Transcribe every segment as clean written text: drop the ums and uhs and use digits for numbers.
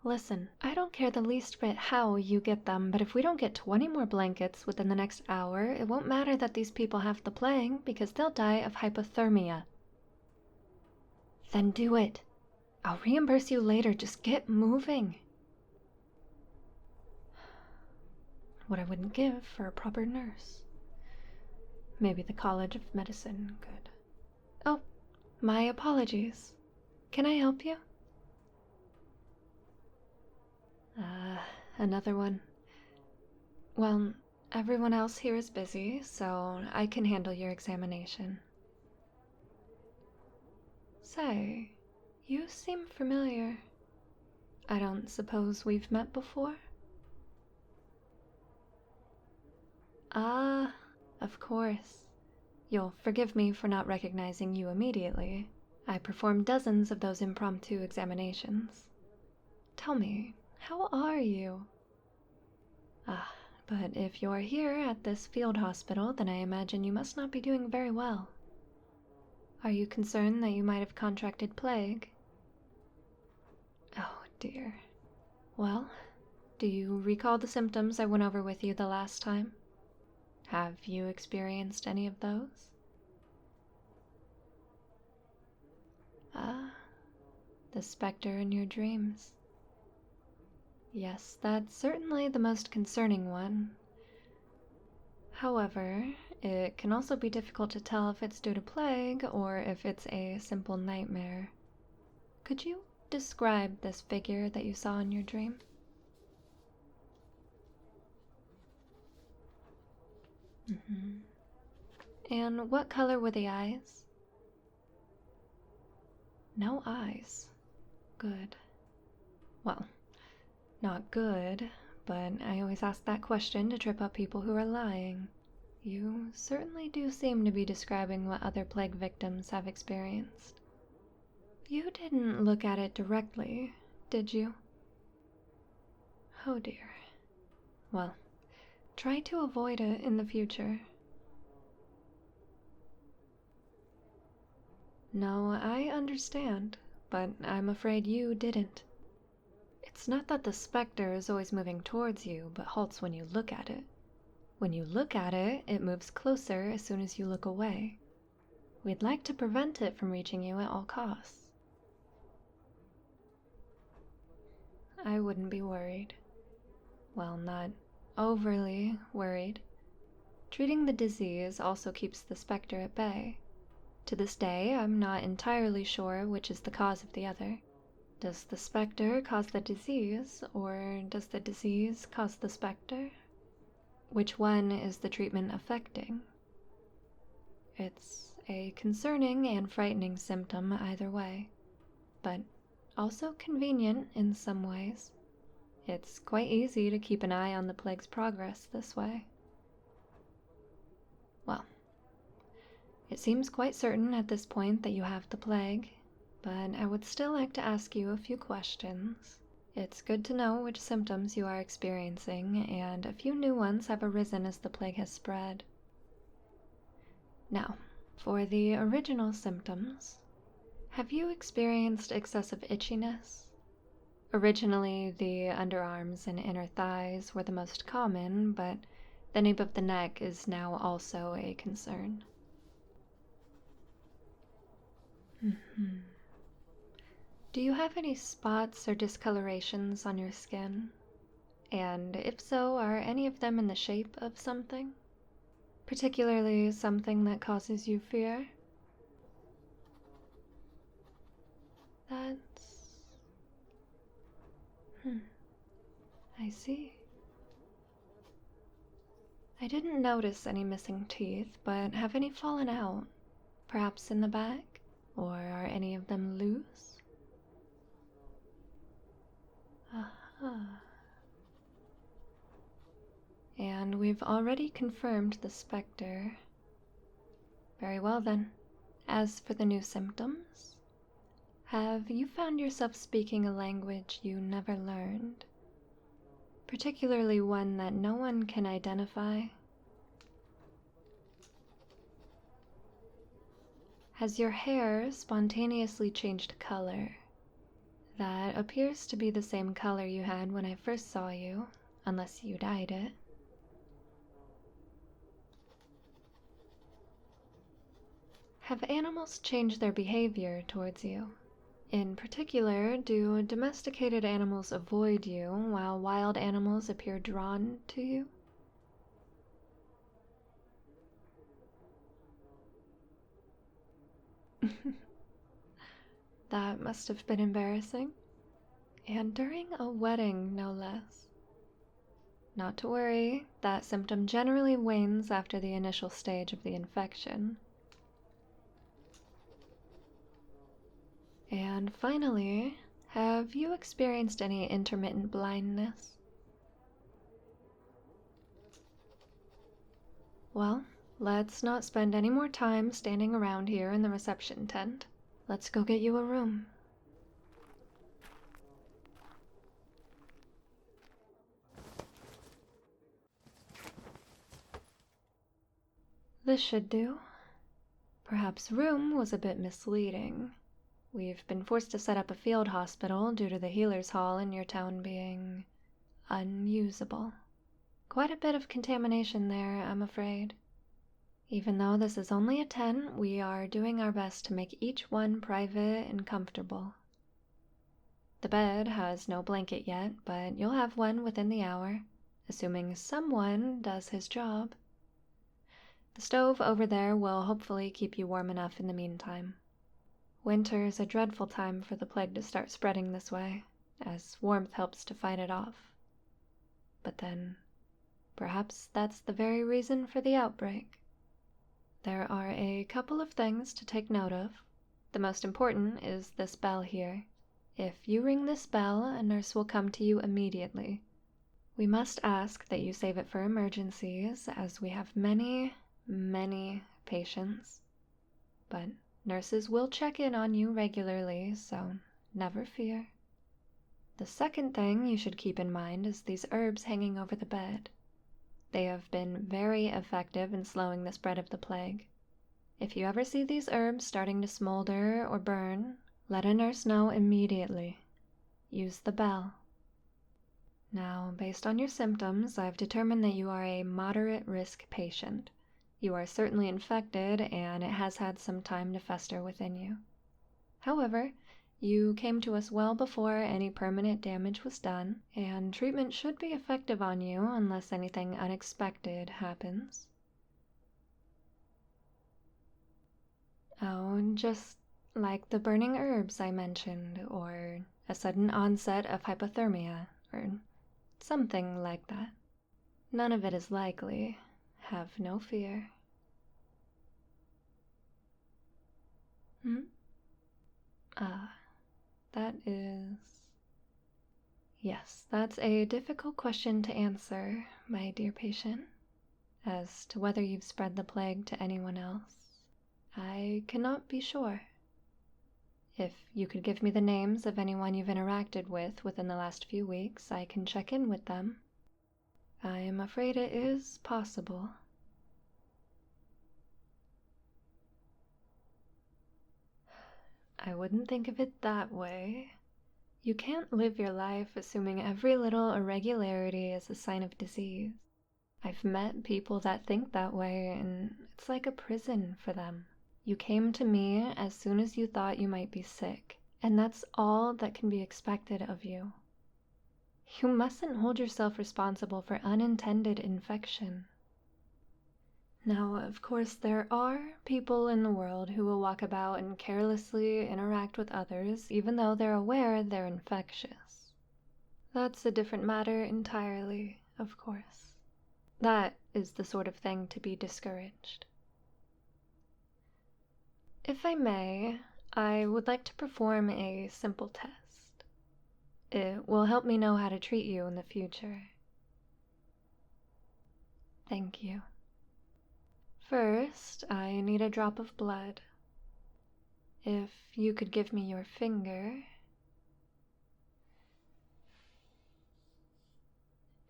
Listen, I don't care the least bit how you get them, but if we don't get 20 more blankets within the next hour, it won't matter that these people have the plague because they'll die of hypothermia. Then do it. I'll reimburse you later. Just get moving. What I wouldn't give for a proper nurse. Maybe the College of Medicine could. Oh, my apologies. Can I help you? Another one. Well, everyone else here is busy, so I can handle your examination. Say, you seem familiar. I don't suppose we've met before? Ah, of course. You'll forgive me for not recognizing you immediately. I performed dozens of those impromptu examinations. Tell me, how are you? Ah, but if you're here at this field hospital, then I imagine you must not be doing very well. Are you concerned that you might have contracted plague? Oh dear. Well, do you recall the symptoms I went over with you the last time? Have you experienced any of those? Ah, the specter in your dreams. Yes, that's certainly the most concerning one. However, it can also be difficult to tell if it's due to plague or if it's a simple nightmare. Could you describe this figure that you saw in your dream? And what color were the eyes? No eyes. Good. Well, not good, but I always ask that question to trip up people who are lying. You certainly do seem to be describing what other plague victims have experienced. You didn't look at it directly, did you? Oh dear. Well, try to avoid it in the future. No, I understand, but I'm afraid you didn't. It's not that the specter is always moving towards you, but halts when you look at it. When you look at it, it moves closer as soon as you look away. We'd like to prevent it from reaching you at all costs. I wouldn't be worried. Well, not overly worried. Treating the disease also keeps the specter at bay. To this day, I'm not entirely sure which is the cause of the other. Does the specter cause the disease, or does the disease cause the specter? Which one is the treatment affecting? It's a concerning and frightening symptom either way, but also convenient in some ways. It's quite easy to keep an eye on the plague's progress this way. Well, it seems quite certain at this point that you have the plague, but I would still like to ask you a few questions. It's good to know which symptoms you are experiencing, and a few new ones have arisen as the plague has spread. Now, for the original symptoms, have you experienced excessive itchiness? Originally, the underarms and inner thighs were the most common, but the nape of the neck is now also a concern. Do you have any spots or discolorations on your skin? And if so, are any of them in the shape of something? Particularly something that causes you fear? That's... I see. I didn't notice any missing teeth, but have any fallen out? Perhaps in the back? Or are any of them loose? Aha. And we've already confirmed the specter. Very well then. As for the new symptoms, have you found yourself speaking a language you never learned? Particularly one that no one can identify? Has your hair spontaneously changed color? That appears to be the same color you had when I first saw you, unless you dyed it. Have animals changed their behavior towards you? In particular, do domesticated animals avoid you while wild animals appear drawn to you? That must have been embarrassing. And during a wedding, no less. Not to worry, that symptom generally wanes after the initial stage of the infection. And finally, have you experienced any intermittent blindness? Well, let's not spend any more time standing around here in the reception tent. Let's go get you a room. This should do. Perhaps room was a bit misleading. We've been forced to set up a field hospital due to the healer's hall in your town being unusable. Quite a bit of contamination there, I'm afraid. Even though this is only a tent, we are doing our best to make each one private and comfortable. The bed has no blanket yet, but you'll have one within the hour, assuming someone does his job. The stove over there will hopefully keep you warm enough in the meantime. Winter is a dreadful time for the plague to start spreading this way, as warmth helps to fight it off. But then, perhaps that's the very reason for the outbreak. There are a couple of things to take note of. The most important is this bell here. If you ring this bell, a nurse will come to you immediately. We must ask that you save it for emergencies, as we have many patients. But nurses will check in on you regularly, so never fear. The second thing you should keep in mind is these herbs hanging over the bed. They have been very effective in slowing the spread of the plague. If you ever see these herbs starting to smolder or burn, let a nurse know immediately. Use the bell. Now, based on your symptoms, I've determined that you are a moderate risk patient. You are certainly infected, and it has had some time to fester within you. However, you came to us well before any permanent damage was done, and treatment should be effective on you unless anything unexpected happens. Oh, just like the burning herbs I mentioned, or a sudden onset of hypothermia, or something like that. None of it is likely. Have no fear. That is... Yes, that's a difficult question to answer, my dear patient. As to whether you've spread the plague to anyone else, I cannot be sure. If you could give me the names of anyone you've interacted with within the last few weeks, I can check in with them. I am afraid it is possible. I wouldn't think of it that way. You can't live your life assuming every little irregularity is a sign of disease. I've met people that think that way, and it's like a prison for them. You came to me as soon as you thought you might be sick, and that's all that can be expected of you. You mustn't hold yourself responsible for unintended infection. Now, of course, there are people in the world who will walk about and carelessly interact with others, even though they're aware they're infectious. That's a different matter entirely, of course. That is the sort of thing to be discouraged. If I may, I would like to perform a simple test. It will help me know how to treat you in the future. Thank you. First, I need a drop of blood. If you could give me your finger.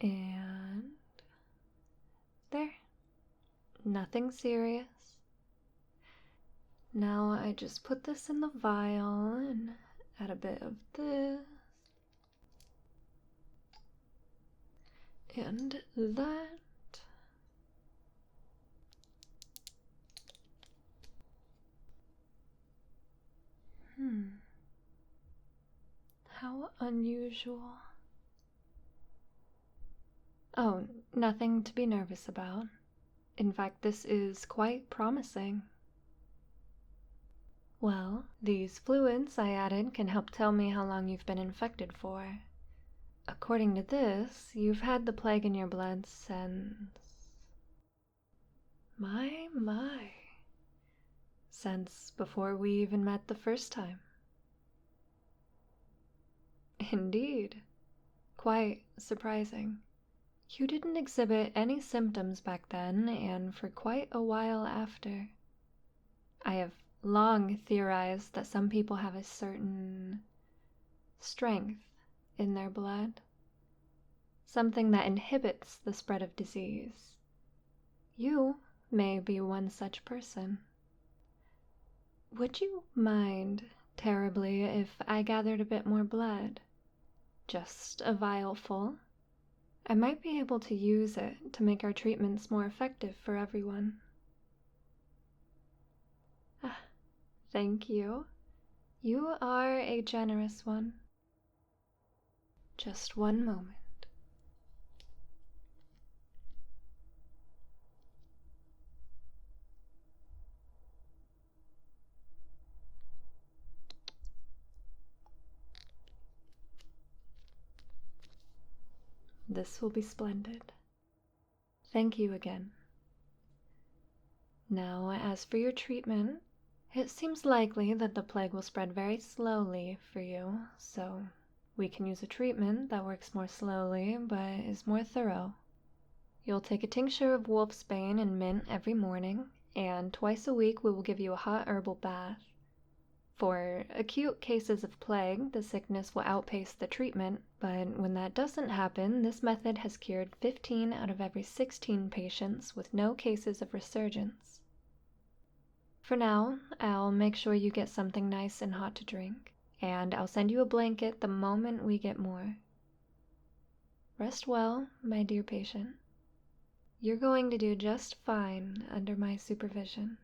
And there. Nothing serious. Now I just put this in the vial and Add a bit of this. And that. How unusual. Oh, nothing to be nervous about. In fact, this is quite promising. Well, these fluids I added can help tell me how long you've been infected for. According to this, you've had the plague in your blood since... My. Since before we even met the first time. Indeed. Quite surprising. You didn't exhibit any symptoms back then, and for quite a while after. I have long theorized that some people have a certain strength in their blood, something that inhibits the spread of disease. You may be one such person. Would you mind terribly if I gathered a bit more blood? Just a vial full? I might be able to use it to make our treatments more effective for everyone. Thank you. You are a generous one. Just one moment. This will be splendid. Thank you again. Now, as for your treatment, it seems likely that the plague will spread very slowly for you, so we can use a treatment that works more slowly but is more thorough. You'll take a tincture of wolfsbane and mint every morning, and twice a week we will give you a hot herbal bath. For acute cases of plague, the sickness will outpace the treatment, but when that doesn't happen, this method has cured 15 out of every 16 patients with no cases of resurgence. For now, I'll make sure you get something nice and hot to drink, and I'll send you a blanket the moment we get more. Rest well, my dear patient. You're going to do just fine under my supervision.